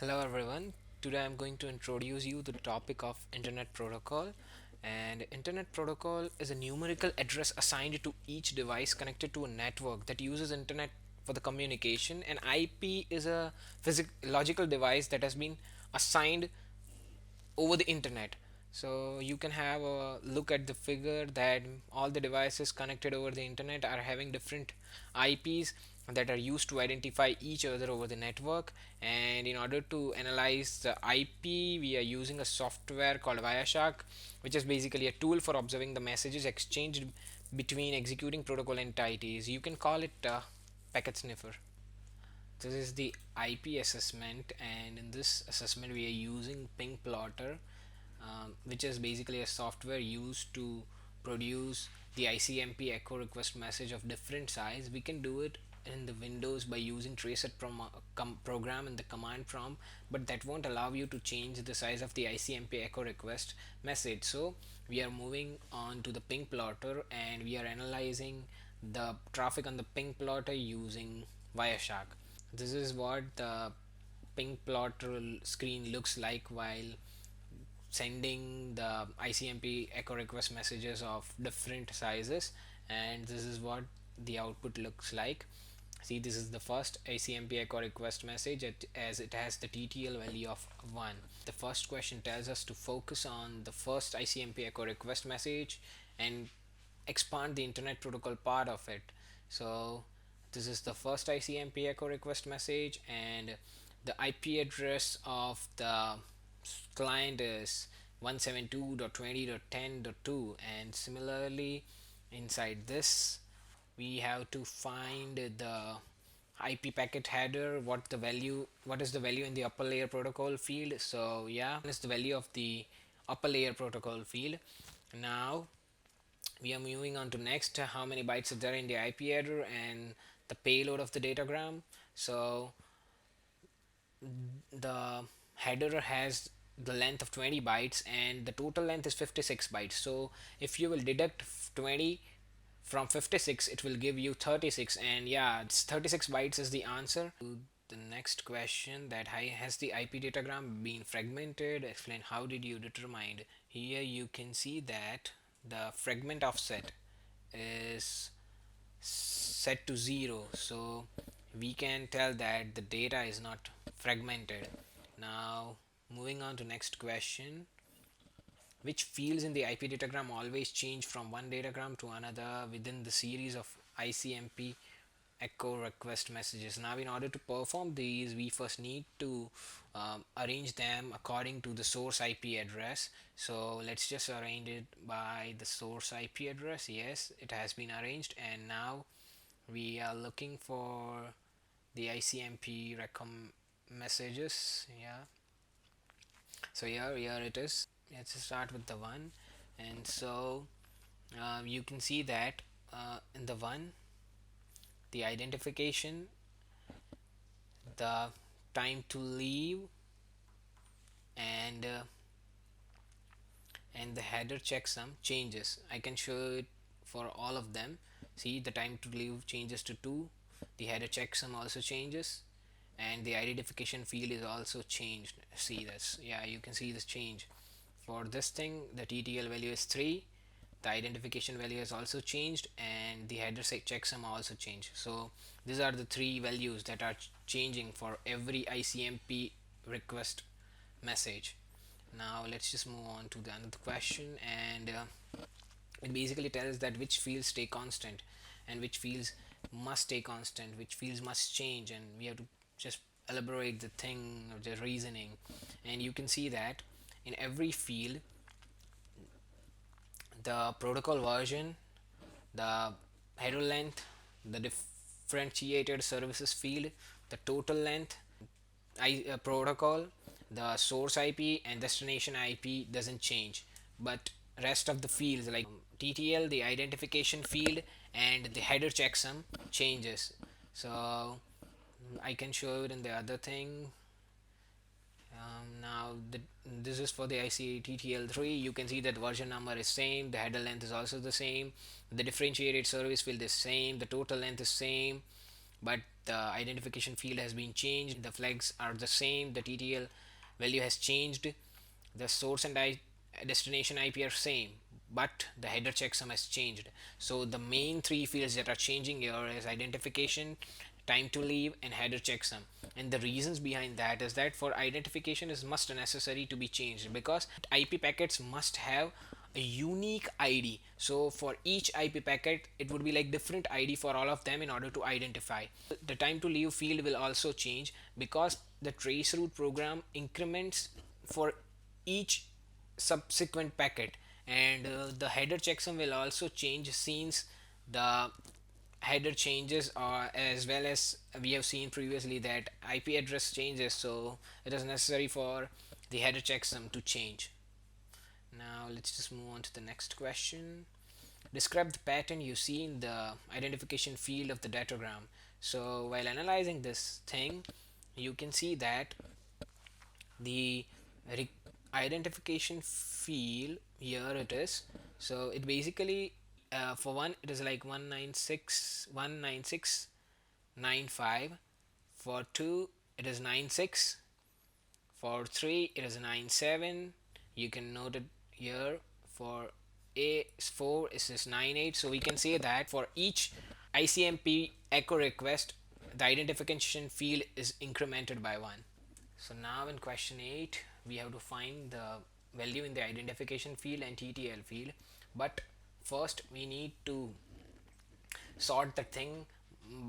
Hello everyone. Today I'm going to introduce you to the topic of Internet Protocol. And Internet Protocol is a numerical address assigned to each device connected to a network that uses internet for the communication. And IP is a logical device that has been assigned over the internet. So you can have a look at the figure that all the devices connected over the internet are having different IPs that are used to identify each other over the network. And in order to analyze the IP, we are using a software called Wireshark, which is basically a tool for observing the messages exchanged between executing protocol entities. You can call it a packet sniffer. This is the IP assessment, and in this assessment we are using ping plotter, which is basically a software used to produce the ICMP echo request message of different size. We can do it in the Windows by using traceset program in the command prompt, but that won't allow you to change the size of the ICMP echo request message. So we are moving on to the ping plotter, and we are analyzing the traffic on the ping plotter using Wireshark. This is what the ping plotter screen looks like while sending the ICMP echo request messages of different sizes, and this is what the output looks like. See, this is the first ICMP echo request message as it has the TTL value of 1. The first question tells us to focus on the first ICMP echo request message and expand the internet protocol part of it. So this is the first ICMP echo request message, and the IP address of the client is 172.20.10.2. And similarly, inside this we have to find the IP packet header, what is the value in the upper layer protocol field. So yeah, this is the value of the upper layer protocol field. Now we are moving on to next, how many bytes are there in the IP header and the payload of the datagram. So the header has the length of 20 bytes and the total length is 56 bytes. So if you will deduct 20 from 56, it will give you 36, and yeah, it's 36 bytes is the answer. The next question, that has the IP datagram been fragmented? Explain how did you determine. Here you can see that the fragment offset is set to 0, so we can tell that the data is not fragmented. Now moving on to next question, which fields in the IP datagram always change from one datagram to another within the series of ICMP echo request messages. Now in order to perform these, we first need to arrange them according to the source IP address. So let's just arrange it by the source IP address. Yes, it has been arranged, and now we are looking for the ICMP messages. Yeah, so here it is. Let's start with the one. And so you can see that in the one, the identification, the time to leave, and the header checksum changes. I can show it for all of them. See, the time to leave changes to 2, the header checksum also changes, and the identification field is also changed. See this, yeah, you can see this change. For this thing, the TTL value is 3, the identification value has also changed, and the header checksum also changed. So these are the 3 values that are changing for every ICMP request message. Now let's just move on to the another question, and it basically tells that which fields stay constant and which fields must stay constant, which fields must change, and we have to just elaborate the thing or the reasoning. And you can see that in every field, the protocol version, the header length, the differentiated services field, the total length, protocol, the source IP and destination IP doesn't change, but rest of the fields like TTL, the identification field, and the header checksum changes. So I can show it in the other thing. Now this is for the ICTTL3. You can see that version number is same, the header length is also the same, the differentiated service field is same, the total length is same, but the identification field has been changed, the flags are the same, the TTL value has changed, the source and destination IP are same, but the header checksum has changed. So the main three fields that are changing here is identification, time to leave, and header checksum. And the reasons behind that is that for identification is must necessary to be changed because IP packets must have a unique ID. So for each IP packet, it would be like different ID for all of them in order to identify. The time to leave field will also change because the traceroute program increments for each subsequent packet, and the header checksum will also change since the header changes, as well as we have seen previously that IP address changes, so it is necessary for the header checksum to change. Now let's just move on to the next question. Describe the pattern you see in the identification field of the datagram. So while analyzing this thing, you can see that the re- identification field here it is. So it basically, for one it is like 196.196.95. For two it is 96. For 3 it is 97. You can note it here. For A4 it is 98. So we can say that for each ICMP echo request, the identification field is incremented by 1. So now in question 8, we have to find the value in the identification field and TTL field. But first we need to sort the thing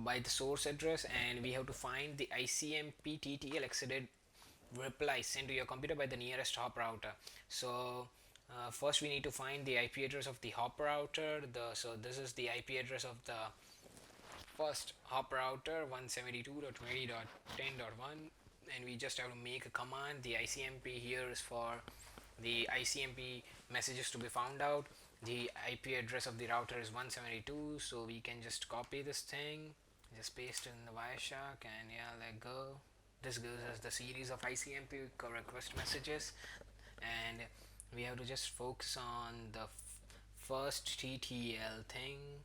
by the source address, and we have to find the ICMP TTL exceeded reply sent to your computer by the nearest hop router. So first we need to find the IP address of the hop router. So this is the IP address of the first hop router, 172.20.10.1, and we just have to make a command. The ICMP here is for the ICMP messages to be found out. The IP address of the router is 172, so we can just copy this thing, just paste it in the Wireshark, and yeah, let go. This gives us the series of ICMP request messages, and we have to just focus on the first TTL thing.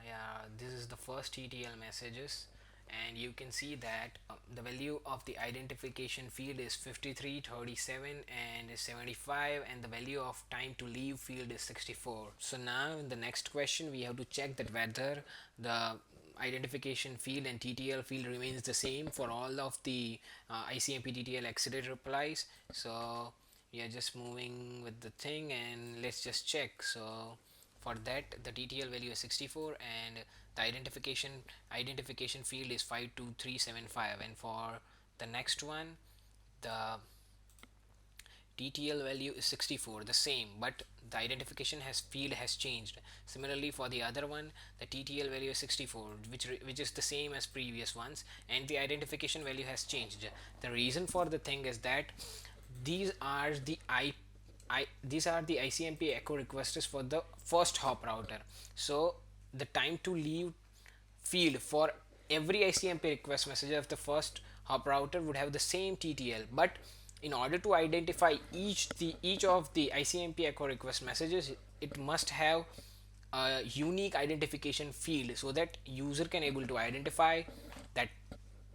Yeah, this is the first TTL messages, and you can see that the value of the identification field is 53, 37 and 75, and the value of time to leave field is 64. So now in the next question we have to check that whether the identification field and TTL field remains the same for all of the ICMP TTL exceeded replies. So we are just moving with the thing, and let's just check. So for that the TTL value is 64, and the identification field is 52375, and for the next one the TTL value is 64, the same, but the identification has field has changed. Similarly for the other one, the TTL value is 64, which is the same as previous ones, and the identification value has changed. The reason for the thing is that these are the these are the ICMP echo requests for the first hop router. So the time to leave field for every ICMP request message of the first hop router would have the same TTL, but in order to identify each of the ICMP echo request messages, it must have a unique identification field so that user can able to identify that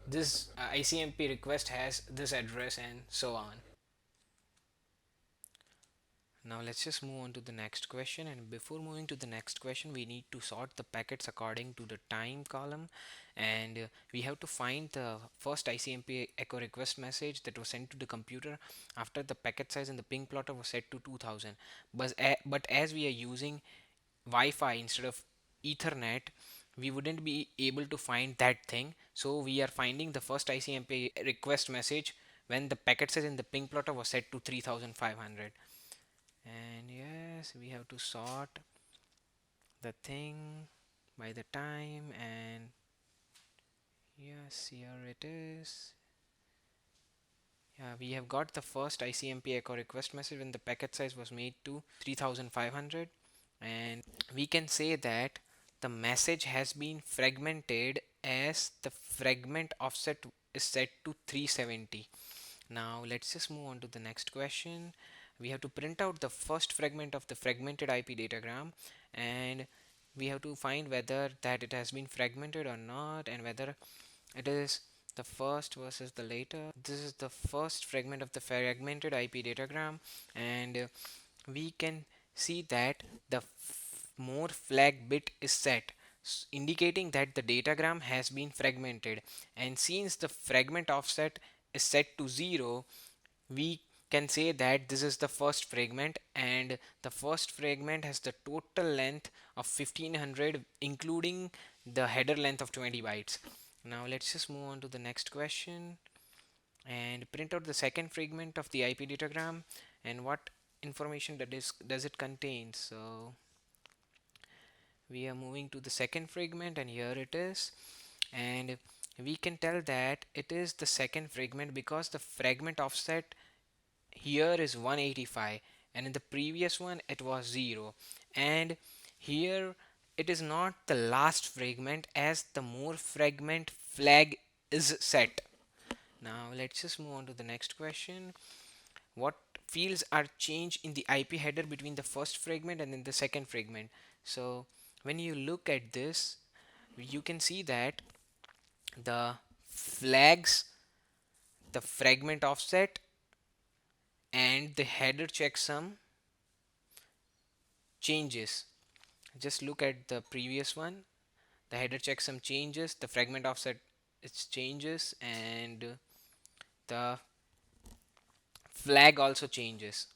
this ICMP request has this address and so on. Now let's just move on to the next question, and before moving to the next question we need to sort the packets according to the time column, and we have to find the first ICMP echo request message that was sent to the computer after the packet size in the ping plotter was set to 2000. But as we are using Wi-Fi instead of Ethernet, we wouldn't be able to find that thing, so we are finding the first ICMP request message when the packet size in the ping plotter was set to 3500. And yes, we have to sort the thing by the time, and yes, here it is. Yeah, we have got the first ICMP echo request message when the packet size was made to 3500, and we can say that the message has been fragmented as the fragment offset is set to 370. Now let's just move on to the next question. We have to print out the first fragment of the fragmented IP datagram, and we have to find whether that it has been fragmented or not, and whether it is the first versus the later. This is the first fragment of the fragmented IP datagram, and we can see that the more flag bit is set, indicating that the datagram has been fragmented. And since the fragment offset is set to 0, we can say that this is the first fragment, and the first fragment has the total length of 1500 including the header length of 20 bytes. Now let's just move on to the next question and print out the second fragment of the IP datagram, and what information does it contain. So we are moving to the second fragment, and here it is, and we can tell that it is the second fragment because the fragment offset here is 185, and in the previous one it was 0, and here it is not the last fragment as the more fragment flag is set. Now let's just move on to the next question. What fields are changed in the IP header between the first fragment and then the second fragment? So when you look at this, you can see that the flags, the fragment offset, and the header checksum changes. Just look at the previous one. The header checksum changes, the fragment offset it changes, and the flag also changes.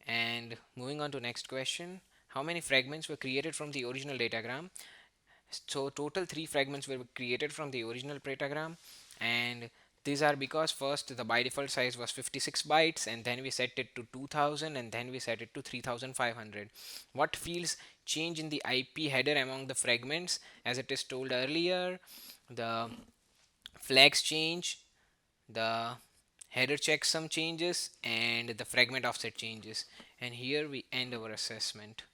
And moving on to next question, how many fragments were created from the original datagram? So total 3 fragments were created from the original datagram, and these are because first the by default size was 56 bytes, and then we set it to 2000, and then we set it to 3500. What fields change in the IP header among the fragments? As it is told earlier, the flags change, the header checksum changes, and the fragment offset changes. And here we end our assessment.